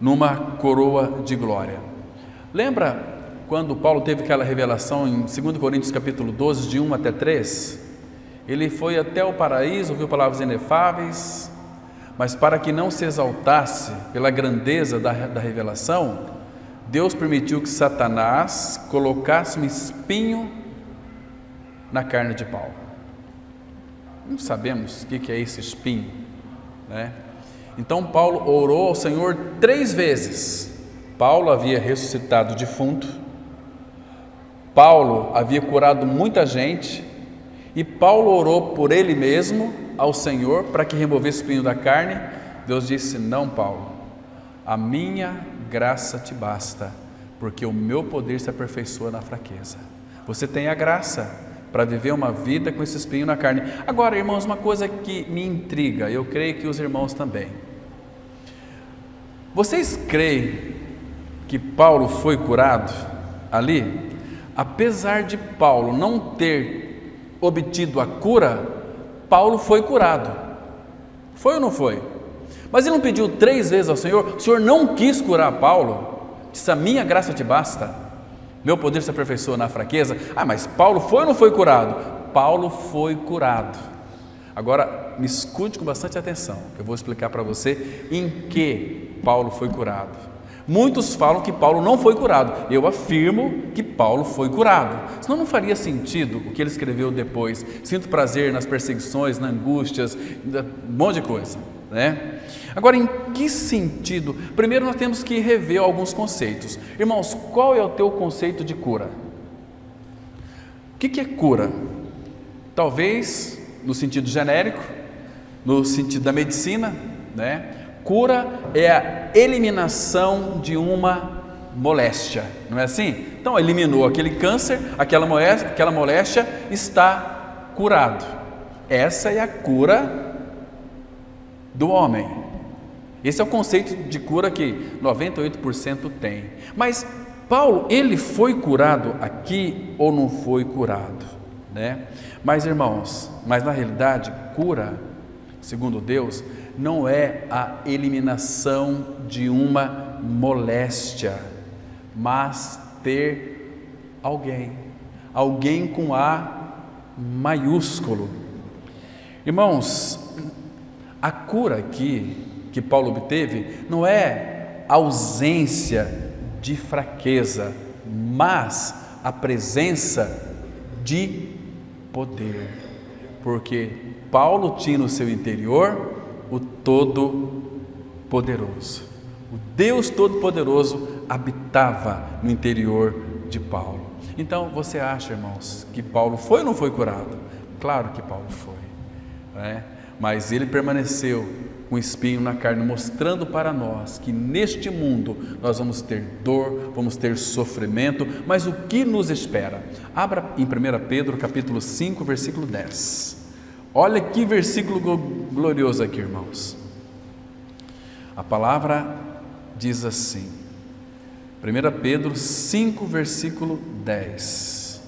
numa coroa de glória. Lembra quando Paulo teve aquela revelação em 2 Coríntios capítulo 12, de 1 até 3? Ele foi até o paraíso, ouviu palavras inefáveis, mas para que não se exaltasse pela grandeza da revelação, Deus permitiu que Satanás colocasse um espinho na carne de Paulo. Não sabemos o que é esse espinho, né? Então Paulo orou ao Senhor 3 vezes. Paulo havia ressuscitado defunto, Paulo havia curado muita gente, e Paulo orou por ele mesmo ao Senhor para que removesse o espinho da carne. Deus disse: não, Paulo, a minha graça te basta, porque o meu poder se aperfeiçoa na fraqueza. Você tem a graça para viver uma vida com esse espinho na carne. Agora, irmãos, uma coisa que me intriga, eu creio que os irmãos também. Vocês creem que Paulo foi curado ali? Apesar de Paulo não ter obtido a cura, Paulo foi curado. Foi ou não foi? Mas ele não pediu 3 vezes ao Senhor? O Senhor não quis curar Paulo? Disse: a minha graça te basta, meu poder se aperfeiçoa na fraqueza. Mas Paulo foi ou não foi curado? Paulo foi curado. Agora me escute com bastante atenção, eu vou explicar para você em que Paulo foi curado. Muitos falam que Paulo não foi curado. Eu afirmo que Paulo foi curado. Senão não faria sentido o que ele escreveu depois: sinto prazer nas perseguições, nas angústias, um monte de coisa, né? Agora, em que sentido? Primeiro nós temos que rever alguns conceitos. Irmãos, qual é o teu conceito de cura? O que é cura? Talvez no sentido genérico, no sentido da medicina, né? Cura é a eliminação de uma moléstia, não é assim? Então eliminou aquele câncer, aquela moléstia, está curado. Essa é a cura do homem. Esse é o conceito de cura que 98% tem. Mas Paulo, ele foi curado aqui ou não foi curado, né? Mas irmãos, na realidade, cura, segundo Deus, não é a eliminação de uma moléstia, mas ter alguém com A maiúsculo. Irmãos, a cura aqui que Paulo obteve não é ausência de fraqueza, mas a presença de poder, porque Paulo tinha no seu interior o Todo-Poderoso. O Deus Todo-Poderoso habitava no interior de Paulo. Então, você acha, irmãos, que Paulo foi ou não foi curado? Claro que Paulo foi, né? Mas ele permaneceu com espinho na carne, mostrando para nós que neste mundo nós vamos ter dor, vamos ter sofrimento, mas o que nos espera? Abra em 1 Pedro capítulo 5, versículo 10. Olha que versículo glorioso aqui, irmãos. A palavra diz assim, 1 Pedro 5, versículo 10.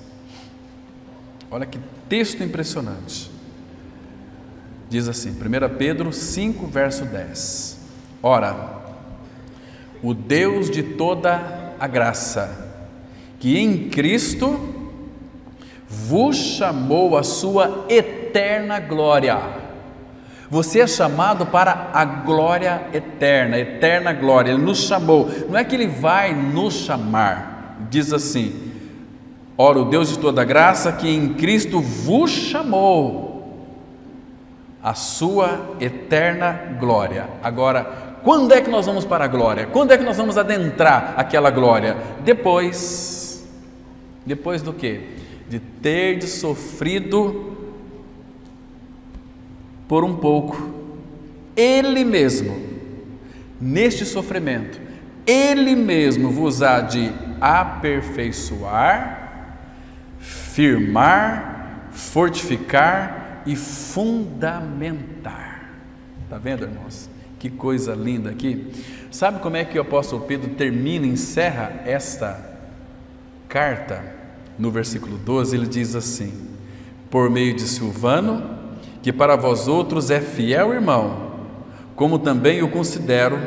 Olha que texto impressionante. Diz assim, 1 Pedro 5, verso 10. Ora, o Deus de toda a graça, que em Cristo vos chamou a sua eterna glória. Você é chamado para a glória eterna, eterna glória. Ele nos chamou, não é que Ele vai nos chamar. Diz assim, ora, o Deus de toda a graça, que em Cristo vos chamou a sua eterna glória. Agora, quando é que nós vamos para a glória? Quando é que nós vamos adentrar aquela glória? Depois do quê? De ter sofrido por um pouco. Ele mesmo, neste sofrimento, Ele mesmo vos há de aperfeiçoar, firmar, fortificar e fundamentar. Está vendo, irmãos? Que coisa linda aqui. Sabe como é que o apóstolo Pedro termina, encerra esta carta? No versículo 12 ele diz assim: por meio de Silvano, que para vós outros é fiel irmão, como também o considero,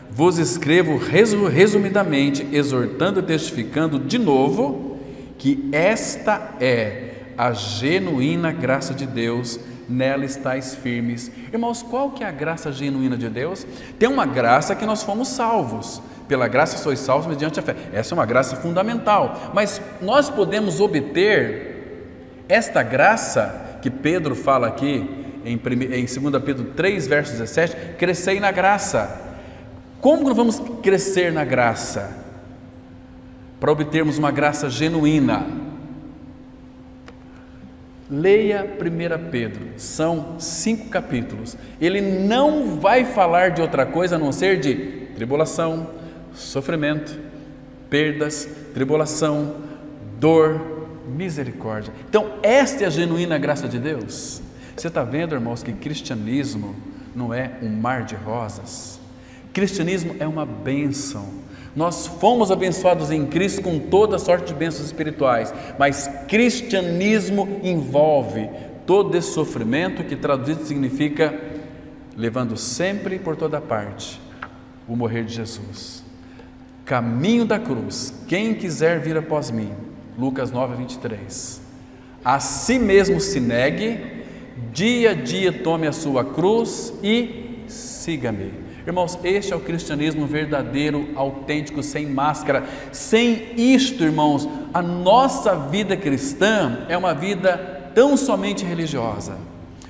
vos escrevo resumidamente, exortando e testificando de novo que esta é a genuína graça de Deus, nela estáis firmes. Irmãos, qual que é a graça genuína de Deus? Tem uma graça que nós fomos salvos, pela graça sois salvos mediante a fé, essa é uma graça fundamental, mas nós podemos obter esta graça que Pedro fala aqui em 2 Pedro 3, verso 17, crescei na graça. Como nós vamos crescer na graça? Para obtermos uma graça genuína, leia 1 Pedro, são 5 capítulos, ele não vai falar de outra coisa a não ser de tribulação, sofrimento, perdas, tribulação, dor, misericórdia. Então esta é a genuína graça de Deus. Você está vendo, irmãos, que cristianismo não é um mar de rosas, cristianismo é uma bênção. Nós fomos abençoados em Cristo com toda sorte de bênçãos espirituais, mas cristianismo envolve todo esse sofrimento, que traduzido significa levando sempre e por toda parte o morrer de Jesus. Caminho da cruz, quem quiser vir após mim, Lucas 9, 23, a si mesmo se negue, dia a dia tome a sua cruz e siga-me. Irmãos, este é o cristianismo verdadeiro, autêntico, sem máscara. Sem isto, irmãos, a nossa vida cristã é uma vida tão somente religiosa.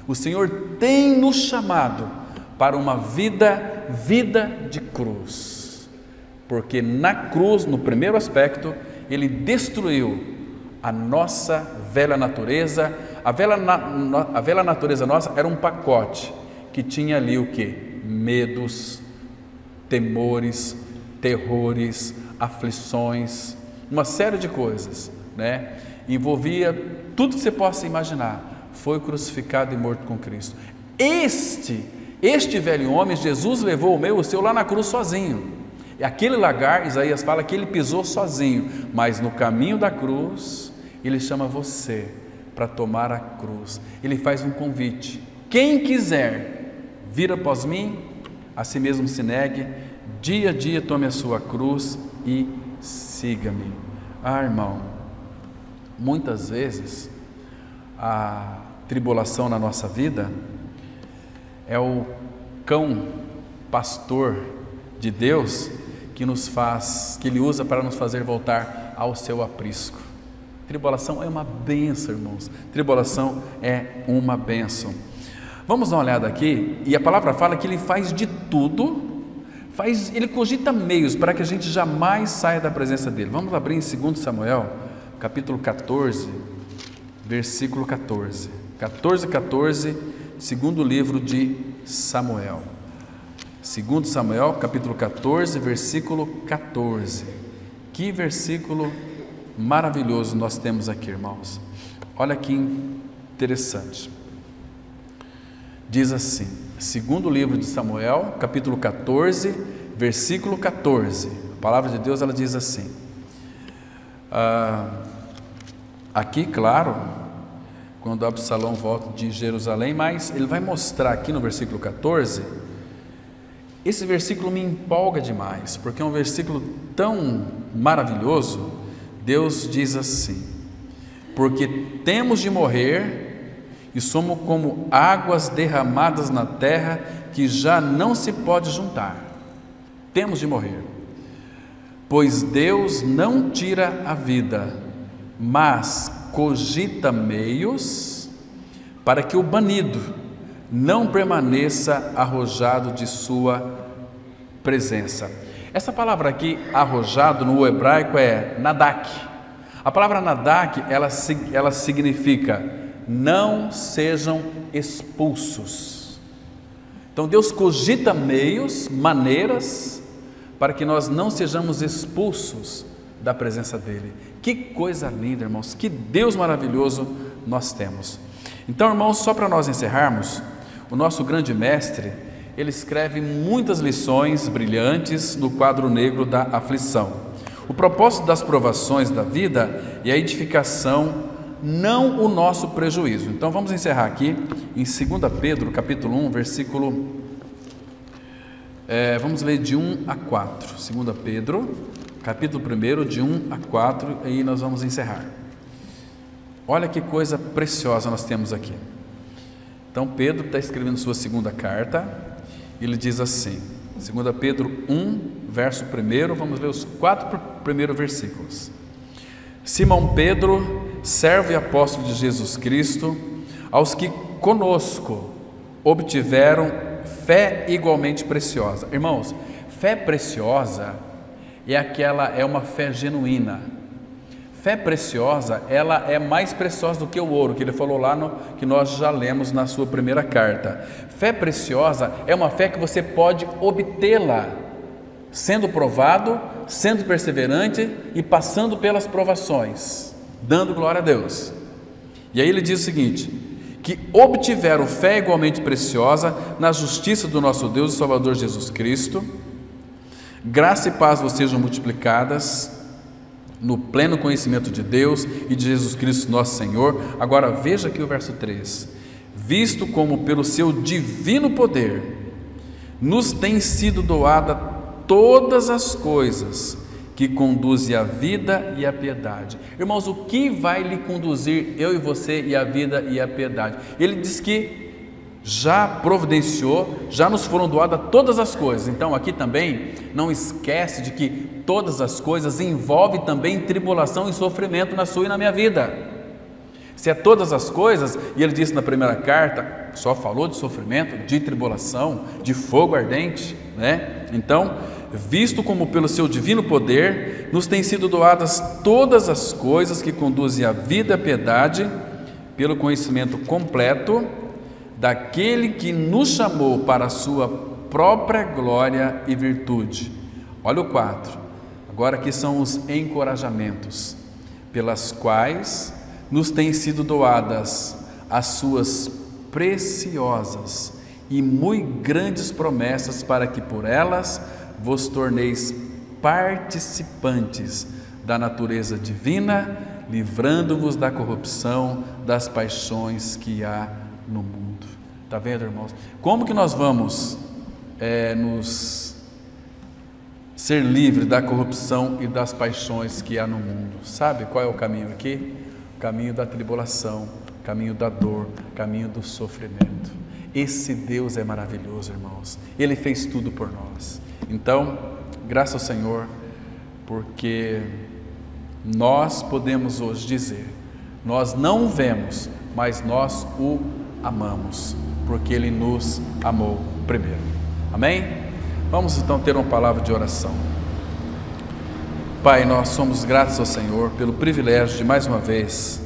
O Senhor tem nos chamado para uma vida de cruz, porque na cruz, no primeiro aspecto, Ele destruiu a nossa velha natureza. A velha natureza nossa era um pacote que tinha ali o que? Medos, temores, terrores, aflições, uma série de coisas, né? Envolvia tudo que você possa imaginar. Foi crucificado e morto com Cristo. Este velho homem, Jesus levou o meu e o seu lá na cruz sozinho. E aquele lagar, Isaías fala que ele pisou sozinho, mas no caminho da cruz, ele chama você para tomar a cruz. Ele faz um convite: quem quiser vir após mim, a si mesmo se negue, dia a dia tome a sua cruz e siga-me. Irmão, muitas vezes a tribulação na nossa vida é o cão pastor de Deus que Ele usa para nos fazer voltar ao seu aprisco. Tribulação é uma bênção, irmãos. Tribulação é uma bênção. Vamos dar uma olhada aqui, e a palavra fala que Ele faz de tudo, Ele cogita meios para que a gente jamais saia da presença dEle. Vamos abrir em 2 Samuel, capítulo 14, versículo 14. 14, segundo livro de Samuel. 2 Samuel, capítulo 14, versículo 14. Que versículo maravilhoso nós temos aqui, irmãos. Olha que interessante. Diz assim, segundo livro de Samuel, capítulo 14, versículo 14. A palavra de Deus, ela diz assim. Aqui, claro, quando Absalão volta de Jerusalém, mas ele vai mostrar aqui no versículo 14. Esse versículo me empolga demais, porque é um versículo tão maravilhoso. Deus diz assim: porque temos de morrer e somos como águas derramadas na terra, que já não se pode juntar. Temos de morrer, pois Deus não tira a vida, mas cogita meios para que o banido não permaneça arrojado de sua presença. Essa palavra aqui, arrojado, no hebraico é nadak. A palavra nadak, ela significa não sejam expulsos. Então Deus cogita meios, maneiras, para que nós não sejamos expulsos da presença dEle. Que coisa linda, irmãos, que Deus maravilhoso nós temos. Então, irmãos, só para nós encerrarmos, o nosso grande mestre, ele escreve muitas lições brilhantes no quadro negro da aflição. O propósito das provações da vida é a edificação, não o nosso prejuízo. Então vamos encerrar aqui em 2 Pedro, capítulo 1, versículo... vamos ler de 1 a 4. 2 Pedro, capítulo 1, de 1 a 4, e aí nós vamos encerrar. Olha que coisa preciosa nós temos aqui. Então Pedro está escrevendo sua segunda carta, ele diz assim, 2 Pedro 1, verso 1, vamos ler os 4 primeiros versículos. Simão Pedro, servo e apóstolo de Jesus Cristo, aos que conosco obtiveram fé igualmente preciosa. Irmãos, fé preciosa é uma fé genuína. Fé preciosa, ela é mais preciosa do que o ouro, que ele falou lá que nós já lemos na sua primeira carta. Fé preciosa é uma fé que você pode obtê-la, sendo provado, sendo perseverante e passando pelas provações, dando glória a Deus. E aí ele diz o seguinte, que obtiveram fé igualmente preciosa na justiça do nosso Deus e Salvador Jesus Cristo, graça e paz vos sejam multiplicadas no pleno conhecimento de Deus e de Jesus Cristo nosso Senhor. Agora veja aqui o verso 3, visto como pelo seu divino poder nos tem sido doada todas as coisas que conduzem à vida e à piedade. Irmãos, o que vai lhe conduzir, eu e você, e a vida e a piedade? Ele diz que já providenciou, já nos foram doadas todas as coisas. Então aqui também não esquece de que todas as coisas envolvem também tribulação e sofrimento na sua e na minha vida. Se é todas as coisas, e ele disse na primeira carta, só falou de sofrimento, de tribulação, de fogo ardente, né? Então, visto como pelo seu divino poder nos têm sido doadas todas as coisas que conduzem à vida e à piedade, pelo conhecimento completo daquele que nos chamou para a sua própria glória e virtude. Olha o 4, agora aqui são os encorajamentos, pelas quais nos têm sido doadas as suas preciosas e muito grandes promessas, para que por elas vos torneis participantes da natureza divina, livrando-vos da corrupção das paixões que há no mundo. Está vendo, irmãos? Como que nós vamos nos ser livres da corrupção e das paixões que há no mundo? Sabe qual é o caminho aqui? O caminho da tribulação, o caminho da dor, o caminho do sofrimento. Esse Deus é maravilhoso, irmãos. Ele fez tudo por nós. Então, graças ao Senhor, porque nós podemos hoje dizer, nós não o vemos, mas nós o amamos, porque Ele nos amou primeiro. Amém? Vamos então ter uma palavra de oração. Pai, nós somos gratos ao Senhor pelo privilégio de mais uma vez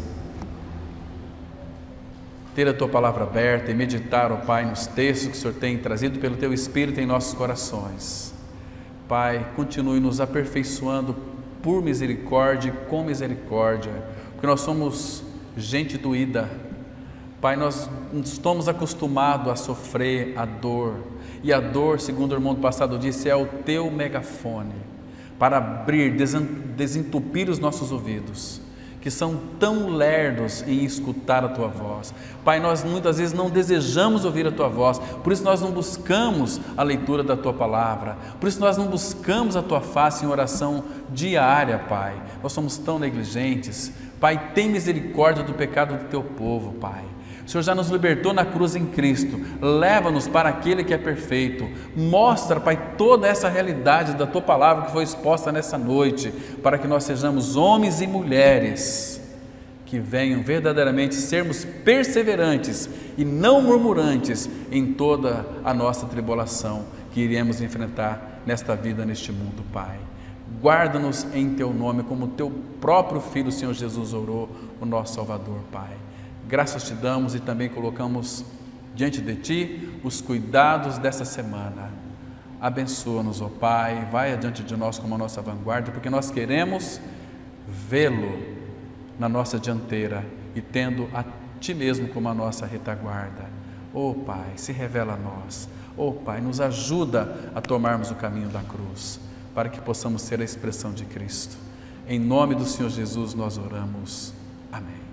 ter a Tua palavra aberta e meditar, ó Pai, nos textos que o Senhor tem trazido pelo Teu Espírito em nossos corações. Pai, continue nos aperfeiçoando por misericórdia e com misericórdia, porque nós somos gente doída. Pai, nós estamos acostumados a sofrer a dor, e a dor, segundo o irmão do passado disse, é o Teu megafone para abrir, desentupir os nossos ouvidos, que são tão lerdos em escutar a Tua voz. Pai, nós muitas vezes não desejamos ouvir a Tua voz, por isso nós não buscamos a leitura da Tua palavra, por isso nós não buscamos a Tua face em oração diária, Pai. Nós somos tão negligentes. Pai, tem misericórdia do pecado do Teu povo, Pai. O Senhor já nos libertou na cruz em Cristo, leva-nos para aquele que é perfeito, mostra, Pai, toda essa realidade da Tua palavra que foi exposta nessa noite, para que nós sejamos homens e mulheres que venham verdadeiramente sermos perseverantes e não murmurantes em toda a nossa tribulação que iremos enfrentar nesta vida, neste mundo, Pai. Guarda-nos em Teu nome, como Teu próprio Filho, o Senhor Jesus, orou, o nosso Salvador, Pai. Graças Te damos e também colocamos diante de Ti os cuidados dessa semana. Abençoa-nos, ó Pai, vai adiante de nós como a nossa vanguarda, porque nós queremos vê-lo na nossa dianteira e tendo a Ti mesmo como a nossa retaguarda. Oh Pai, se revela a nós. Oh Pai, nos ajuda a tomarmos o caminho da cruz, para que possamos ser a expressão de Cristo. Em nome do Senhor Jesus nós oramos. Amém.